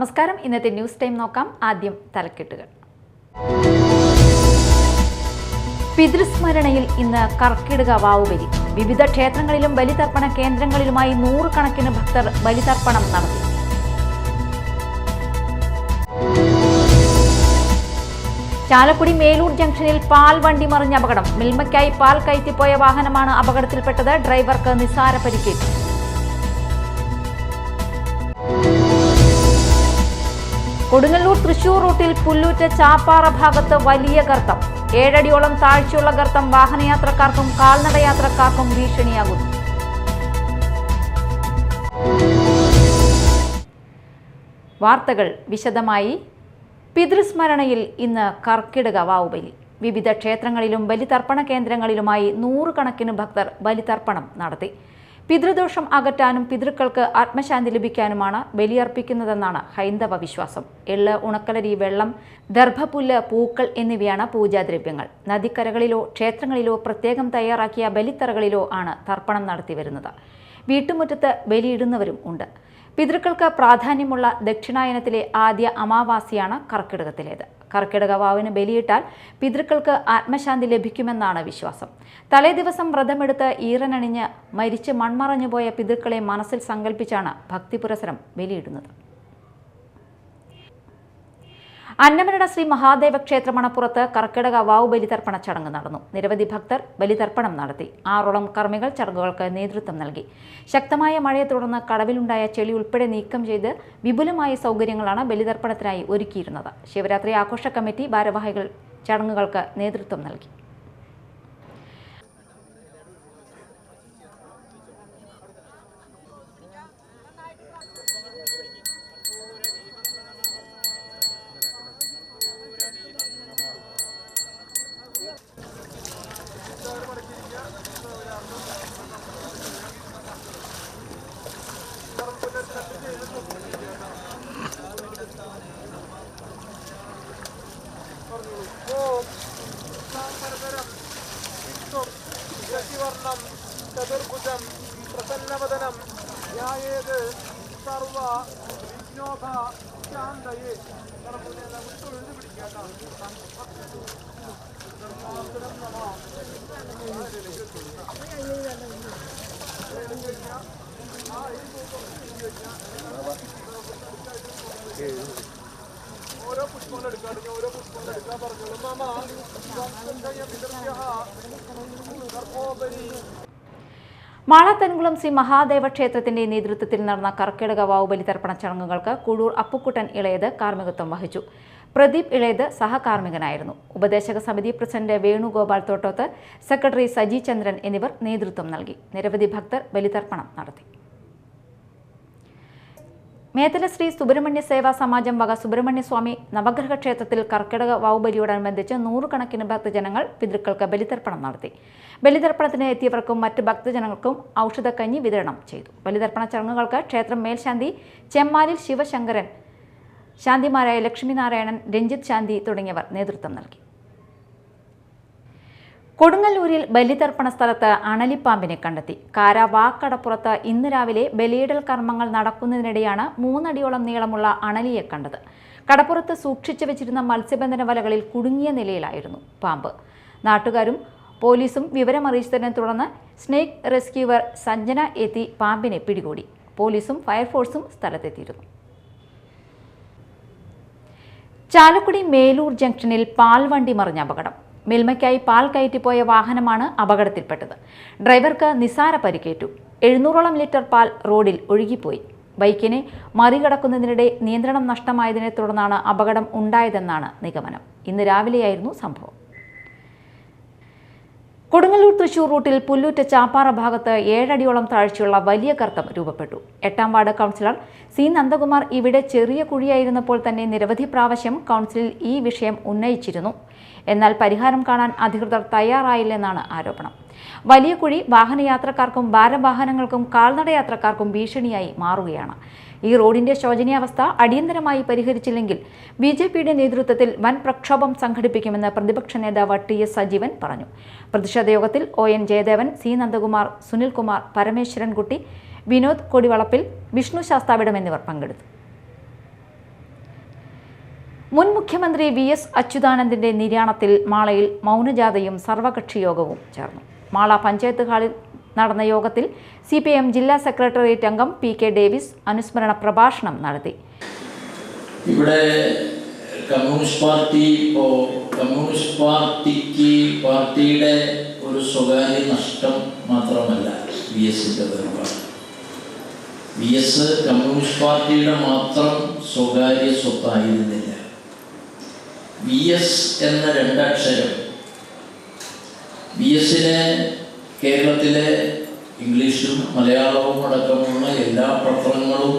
നമസ്കാരം. ഇന്നത്തെ news time നോക്കാം. ആദ്യം തലക്കെട്ടുകൾ. പിതൃസ്മരണയിൽ ഇന്ന് കർക്കിടക വാവുബലി. വിവിധ ക്ഷേത്രങ്ങളിലും ബലിതർപ്പണ കേന്ദ്രങ്ങളിലുമായി നൂറുകണക്കിന് ഭക്തർ ബലിതർപ്പണം നടത്തി. ചാലക്കുടി മേലൂർ ജംഗ്ഷനിൽ പാൽ വണ്ടി മറിഞ്ഞ അപകടം. മിൽമയ്ക്കായി പാൽ കയറ്റിപ്പോയ വാഹനമാണ് അപകടത്തിൽപ്പെട്ടത്. ഡ്രൈവർക്ക് നിസ്സാര പരിക്കേറ്റു. കൊടുങ്ങല്ലൂർ തൃശൂർ റൂട്ടിൽ പുല്ലൂറ്റ് ചാപ്പാറ ഭാഗത്ത് വലിയ ഗർത്തം. 7 അടിയോളം താഴ്ചയുള്ള ഗർത്തം വാഹനയാത്രക്കാർക്കും കാൽനടയാത്രക്കാർക്കും ഭീഷണിയാകുന്നു. വാർത്തകൾ വിശദമായി. പിതൃസ്മരണയിൽ ഇന്ന് കർക്കിടക വാവുബലി. വിവിധ ക്ഷേത്രങ്ങളിലും ബലിതർപ്പണ കേന്ദ്രങ്ങളിലുമായി നൂറുകണക്കിന് ഭക്തർ ബലിതർപ്പണം നടത്തി. പിതൃദോഷം അകറ്റാനും പിതൃക്കൾക്ക് ആത്മശാന്തി ലഭിക്കാനുമാണ് ബലിയർപ്പിക്കുന്നതെന്നാണ് ഹൈന്ദവ വിശ്വാസം. എള്ള്, ഉണക്കലരി, വെള്ളം, ദർഭപുല്ല്, പൂക്കൾ എന്നിവയാണ് പൂജാദ്രവ്യങ്ങൾ. നദിക്കരകളിലോ ക്ഷേത്രങ്ങളിലോ പ്രത്യേകം തയ്യാറാക്കിയ ബലിത്തറകളിലോ ആണ് തർപ്പണം നടത്തി വരുന്നത്. വീട്ടുമുറ്റത്ത് ബലിയിടുന്നവരും ഉണ്ട്. പിതൃക്കൾക്ക് പ്രാധാന്യമുള്ള ദക്ഷിണായനത്തിലെ ആദ്യ അമാവാസിയാണ് കർക്കിടകത്തിലേത്. കർക്കിടക വാവിന് ബലിയിട്ടാൽ പിതൃക്കൾക്ക് ആത്മശാന്തി ലഭിക്കുമെന്നാണ് വിശ്വാസം. തലേദിവസം വ്രതമെടുത്ത് ഈറനണിഞ്ഞ് മരിച്ച് മൺമറഞ്ഞുപോയ പിതൃക്കളെ മനസ്സിൽ സങ്കല്പിച്ചാണ് ഭക്തിപുരസരം ബലിയിടുന്നത്. അന്നമനട ശ്രീ മഹാദേവ ക്ഷേത്ര മണപ്പുറത്ത് കർക്കിടക വാവ് ബലിതർപ്പണ ചടങ്ങ് നടന്നു. നിരവധി ഭക്തർ ബലിതർപ്പണം നടത്തി. 6ഓളം കർമ്മികൾ ചടങ്ങുകൾക്ക് നേതൃത്വം നൽകി. ശക്തമായ മഴയെ തുടർന്ന് കടവിലുണ്ടായ ചെളി ഉൾപ്പെടെ നീക്കം ചെയ്ത് വിപുലമായ സൗകര്യങ്ങളാണ് ബലിതർപ്പണത്തിനായി ഒരുക്കിയിരുന്നത്. ശിവരാത്രി ആഘോഷ കമ്മിറ്റി ഭാരവാഹികൾ ചടങ്ങുകൾക്ക് നേതൃത്വം നൽകി. ചതുർഭുജം പ്രസന്നവദനം ധ്യായേത് സർവ വിഘ്നോഭ ശാന്തയേ. വിട്ടൊഴുതി പിടിക്കാട്ടോ. ഓരോ പുഷ്പങ്ങൾ എടുക്കാൻ പറഞ്ഞോളൂ. മാളത്തൻകുളം ശ്രീ മഹാദേവ ക്ഷേത്രത്തിന്റെ നേതൃത്വത്തിൽ നടന്ന കർക്കിടക വാവ് ബലിതർപ്പണ ചടങ്ങുകൾക്ക് കുഴൂർ അപ്പുക്കുട്ടൻ ഇളയത് കാർമ്മികത്വം വഹിച്ചു. പ്രദീപ് ഇളയത് സഹകാർമ്മികനായിരുന്നു. ഉപദേശക സമിതി പ്രസിഡന്റ് വേണുഗോപാൽ തോട്ടോത്ത്, സെക്രട്ടറി സജി ചന്ദ്രൻ എന്നിവർ നേതൃത്വം നൽകി. നിരവധി ഭക്തർ ബലിതർപ്പണം നടത്തി. മേത്തല ശ്രീ സുബ്രഹ്മണ്യ സേവാ സമാജം വക സുബ്രഹ്മണ്യസ്വാമി നവഗ്രഹ ക്ഷേത്രത്തിൽ കർക്കിടക വാവുബലിയോടനുബന്ധിച്ച് നൂറുകണക്കിന് ഭക്തജനങ്ങൾ പിതൃക്കൾക്ക് ബലിതർപ്പണം നടത്തി. ബലിതർപ്പണത്തിന് എത്തിയവർക്കും മറ്റ് ഭക്തജനങ്ങൾക്കും ഔഷധക്കഞ്ഞി വിതരണം ചെയ്തു. ബലിതർപ്പണ ചടങ്ങുകൾക്ക് ക്ഷേത്രം മേൽശാന്തി ചെമ്മാലിൽ ശിവശങ്കരൻ, ശാന്തിമാരായ ലക്ഷ്മിനാരായണൻ, രഞ്ജിത്ത് ശാന്തി തുടങ്ങിയവർ നേതൃത്വം നൽകി. കൊടുങ്ങല്ലൂരിൽ ബലിതർപ്പണ സ്ഥലത്ത് അണലിപ്പാമ്പിനെ കണ്ടെത്തി. വാക്കടപ്പുറത്ത് ഇന്ന് രാവിലെ ബലിയിടൽ കർമ്മങ്ങൾ നടക്കുന്നതിനിടെയാണ് 3 അടിയോളം നീളമുള്ള അണലിയെ കണ്ടത്. കടപ്പുറത്ത് സൂക്ഷിച്ചു വെച്ചിരുന്ന മത്സ്യബന്ധന വലകളിൽ കുടുങ്ങിയ നിലയിലായിരുന്നു പാമ്പ്. നാട്ടുകാരും പോലീസും വിവരമറിയിച്ചതിനെ തുടർന്ന് സ്നേക്ക് റെസ്ക്യൂവർ സഞ്ജന എത്തി പാമ്പിനെ പിടികൂടി. പോലീസും ഫയർഫോഴ്സും സ്ഥലത്തെത്തിയിരുന്നു. ചാലക്കുടി മേലൂർ ജംഗ്ഷനിൽ പാൽ വണ്ടി മറിഞ്ഞ അപകടം. മിൽമയ്ക്കായി പാൽ കയറ്റിപ്പോയ വാഹനമാണ് അപകടത്തിൽപ്പെട്ടത്. ഡ്രൈവർക്ക് നിസ്സാര പരിക്കേറ്റു. 700ഓളം ലിറ്റർ പാൽ റോഡിൽ ഒഴുകിപ്പോയി. ബൈക്കിനെ മറികടക്കുന്നതിനിടെ നിയന്ത്രണം നഷ്ടമായതിനെ തുടർന്നാണ് അപകടം ഉണ്ടായതെന്നാണ് നിഗമനം. ഇന്ന് രാവിലെയായിരുന്നു സംഭവം. കൊടുങ്ങല്ലൂർ തൃശൂർ റൂട്ടിൽ പുല്ലൂറ്റ് ചാപ്പാറ ഭാഗത്ത് 7 അടിയോളം താഴ്ചയുള്ള വലിയ ഗർത്തം രൂപപ്പെട്ടു. 8ാം വാർഡ് കൗൺസിലർ സി നന്ദകുമാർ ഇവിടെ ചെറിയ കുഴിയായിരുന്നപ്പോൾ തന്നെ നിരവധി പ്രാവശ്യം കൗൺസിലിൽ ഈ വിഷയം ഉന്നയിച്ചിരുന്നു. എന്നാൽ പരിഹാരം കാണാൻ അധികൃതർ തയ്യാറായില്ലെന്നാണ് ആരോപണം. വലിയ കുഴി വാഹനയാത്രക്കാർക്കും ഭാരവാഹനങ്ങൾക്കും കാൽനടയാത്രക്കാർക്കും ഭീഷണിയായി മാറുകയാണ്. ഈ റോഡിന്റെ ശോചനീയാവസ്ഥ അടിയന്തരമായി പരിഹരിച്ചില്ലെങ്കിൽ ബിജെപിയുടെ നേതൃത്വത്തിൽ വൻ പ്രക്ഷോഭം സംഘടിപ്പിക്കുമെന്ന് പ്രതിപക്ഷ നേതാവ് ടി.എസ്. സജീവൻ പറഞ്ഞു. പ്രതിഷേധ യോഗത്തിൽ ON ജയദേവൻ, സി നന്ദകുമാർ, സുനിൽകുമാർ, പരമേശ്വരൻകുട്ടി, വിനോദ് കൊടിവളപ്പിൽ, വിഷ്ണു ശാസ്താവിടം എന്നിവർ പങ്കെടുത്തു. മുൻ മുഖ്യമന്ത്രി VS അച്യുതാനന്ദന്റെ നിര്യാണത്തിൽ മാളയിൽ മൗനജാഥയും സർവകക്ഷി യോഗവും ചേർന്നു. മാള പഞ്ചായത്ത് ഹാളിൽ നടന്ന യോഗത്തിൽ CPIM ജില്ലാ സെക്രട്ടേറിയറ്റ് അംഗം PK ഡേവിസ് അനുസ്മരണ പ്രഭാഷണം നടത്തി. ഇവിടെ കമ്മ്യൂണിസ്റ്റ് പാർട്ടിയുടെ ഒരു സ്വകാര്യ നഷ്ടം മാത്രമല്ല VSന്റെ വേർപാട്. VS കമ്മ്യൂണിസ്റ്റ് പാർട്ടിയുടെ മാത്രം സ്വകാര്യ സ്വത്തായിരുന്നില്ല. VS എന്ന രണ്ടക്ഷരം VSനെ കേരളത്തിലെ ഇംഗ്ലീഷും മലയാളവും അടക്കമുള്ള എല്ലാ പത്രങ്ങളും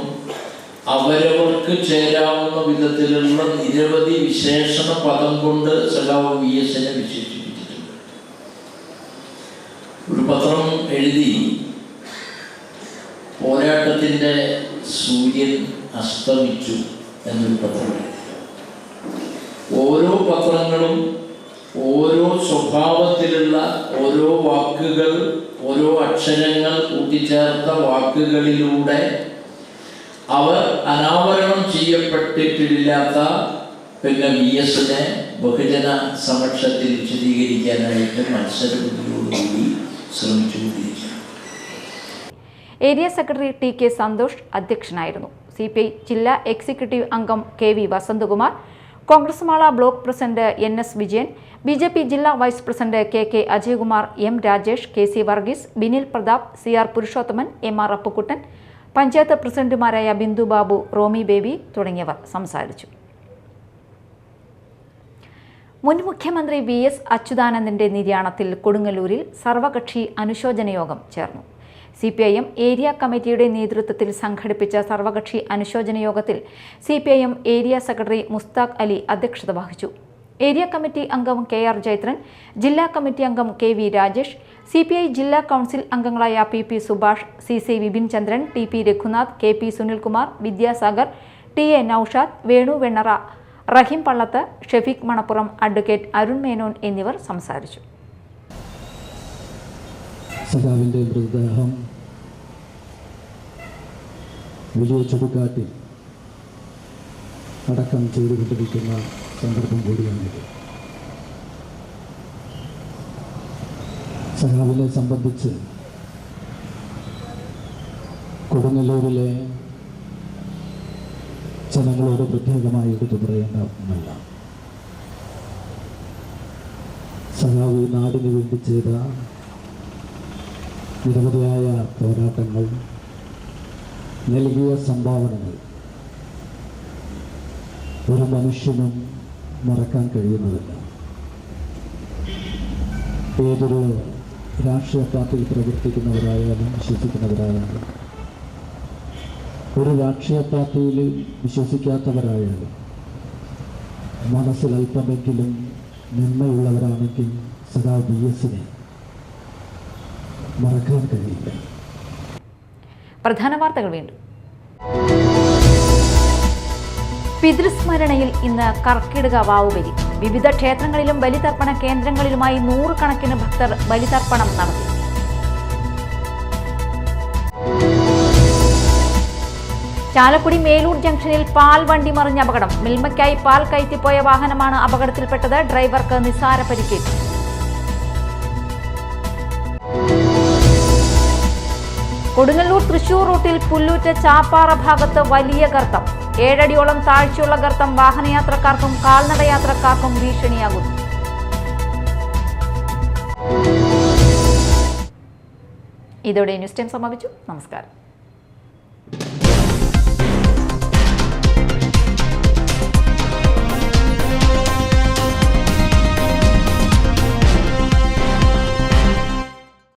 അവരവർക്ക് ചേരാവുന്ന വിധത്തിലുള്ള നിരവധി വിശേഷണ പദം കൊണ്ട് സഖാവ് VSനെ വിശേഷിപ്പിച്ചിട്ടുണ്ട്. ഒരു പത്രം എഴുതി, പോരാട്ടത്തിൻ്റെ സൂര്യൻ അസ്തമിച്ചു എന്നൊരു പത്രം എഴുതി. ഓരോ പത്രങ്ങളും ഓരോ സ്വഭാവത്തിലുള്ള ഓരോ വാക്കുകൾ, ഓരോ അക്ഷരങ്ങൾ കൂട്ടിച്ചേർത്ത വാക്കുകളിലൂടെ അവർ അനാവരണം ചെയ്യപ്പെട്ടിട്ടില്ലാത്ത VSനെ ബഹുജന സമക്ഷത്തിൽ വിശദീകരിക്കാനായിട്ട് മത്സരബുദ്ധിയോടുകൂടി ശ്രമിച്ചുകൊണ്ടിരിക്കുകയാണ്. ഏരിയ സെക്രട്ടറി TK സന്തോഷ് അധ്യക്ഷനായിരുന്നു. CPI ജില്ലാ എക്സിക്യൂട്ടീവ് അംഗം KV Vasanthakumar, Congress Mala block president NS Vijayan, BJP ജില്ലാ vice president KK Ajayakumar, M Rajesh, KC Varghese, Binil Prathap, CR Purushothaman, MR Appukuttan, panchayat പ്രസിഡന്റുമാരായ ബിന്ദു ബാബു, റോമി ബേബി തുടങ്ങിയവർ സംസാരിച്ചു. മുൻ മുഖ്യമന്ത്രി VS അച്യുതാനന്ദന്റെ നിര്യാണത്തിൽ കൊടുങ്ങല്ലൂരിൽ സർവകക്ഷി അനുശോചന യോഗം ചേർന്നു. CPIM ഏരിയ കമ്മിറ്റിയുടെ നേതൃത്വത്തിൽ സംഘടിപ്പിച്ച സർവകക്ഷി അനുശോചന യോഗത്തിൽ CPIM area secretary Musthaq Ali അധ്യക്ഷത വഹിച്ചു. ഏരിയ കമ്മിറ്റി അംഗം KR ജൈത്രൻ, ജില്ലാ കമ്മിറ്റി അംഗം KV രാജേഷ്, CPI ജില്ലാ കൗൺസിൽ അംഗങ്ങളായ PP Subhash, CC Vipin Chandran, TP Raghunath, KP Sunilkumar, Vidyasagar, TA Noushad, Venu Vennara, Rahim Pallath, Shefeeq Manappuram, advocate Arun Menon എന്നിവർ സംസാരിച്ചു. സഖാവിൻ്റെ മൃതദേഹം വലിയ ചുടുകാട്ടിൽ അടക്കം ചെയ്തുകൊണ്ടിരിക്കുന്ന സന്ദർഭം കൂടിയാണിത്. സഖാവിനെ സംബന്ധിച്ച് കൊടുങ്ങല്ലൂരിലെ ജനങ്ങളോട് പ്രത്യേകമായി എടുത്തു പറയേണ്ട ഒന്നല്ല. സഖാവ് നാടിന് വേണ്ടി ചെയ്ത നിരവധിയായ പോരാട്ടങ്ങൾ, നൽകിയ സംഭാവനകൾ ഒരു മനുഷ്യനും മറക്കാൻ കഴിയുന്നതല്ല. ഏതൊരു രാഷ്ട്രീയ പാർട്ടിയിൽ പ്രവർത്തിക്കുന്നവരായാലും വിശ്വസിക്കുന്നവരായാലും ഒരു രാഷ്ട്രീയ പാർട്ടിയിൽ വിശ്വസിക്കാത്തവരായാലും മനസ്സിൽ അല്പമെങ്കിലും നന്മയുള്ളവരാണെങ്കിൽ സഖാവ് VSനെ മറക്കാൻ കഴിയില്ല. പ്രധാന വാർത്തകൾ വീണ്ടും. പിതൃസ്മരണയിൽ ഇന്ന് കർക്കിടക വാവുബലി. വിവിധ ക്ഷേത്രങ്ങളിലും ബലിതർപ്പണ കേന്ദ്രങ്ങളിലുമായി 100 കണക്കിന് ഭക്തർ ബലിതർപ്പണം നടത്തി. ചാലക്കുടി മേലൂർ ജംഗ്ഷനിൽ പാൽ വണ്ടി മറിഞ്ഞ അപകടം. മിൽമയ്ക്കായി പാൽ കയറ്റിപ്പോയ വാഹനമാണ് അപകടത്തിൽപ്പെട്ടത്. ഡ്രൈവർക്ക് നിസ്സാര പരിക്കേറ്റു. കൊടുങ്ങല്ലൂർ തൃശൂർ റൂട്ടിൽ പുല്ലൂറ്റ് ചാപ്പാറ ഭാഗത്ത് വലിയ ഗർത്തം. 7 അടിയോളം താഴ്ചയുള്ള ഗർത്തം വാഹനയാത്രക്കാർക്കും കാൽനടയാത്രക്കാർക്കും ഭീഷണിയാകുന്നു. ഇതോടെ ന്യൂസ് ടൈം സമാപിച്ചു. നമസ്കാരം.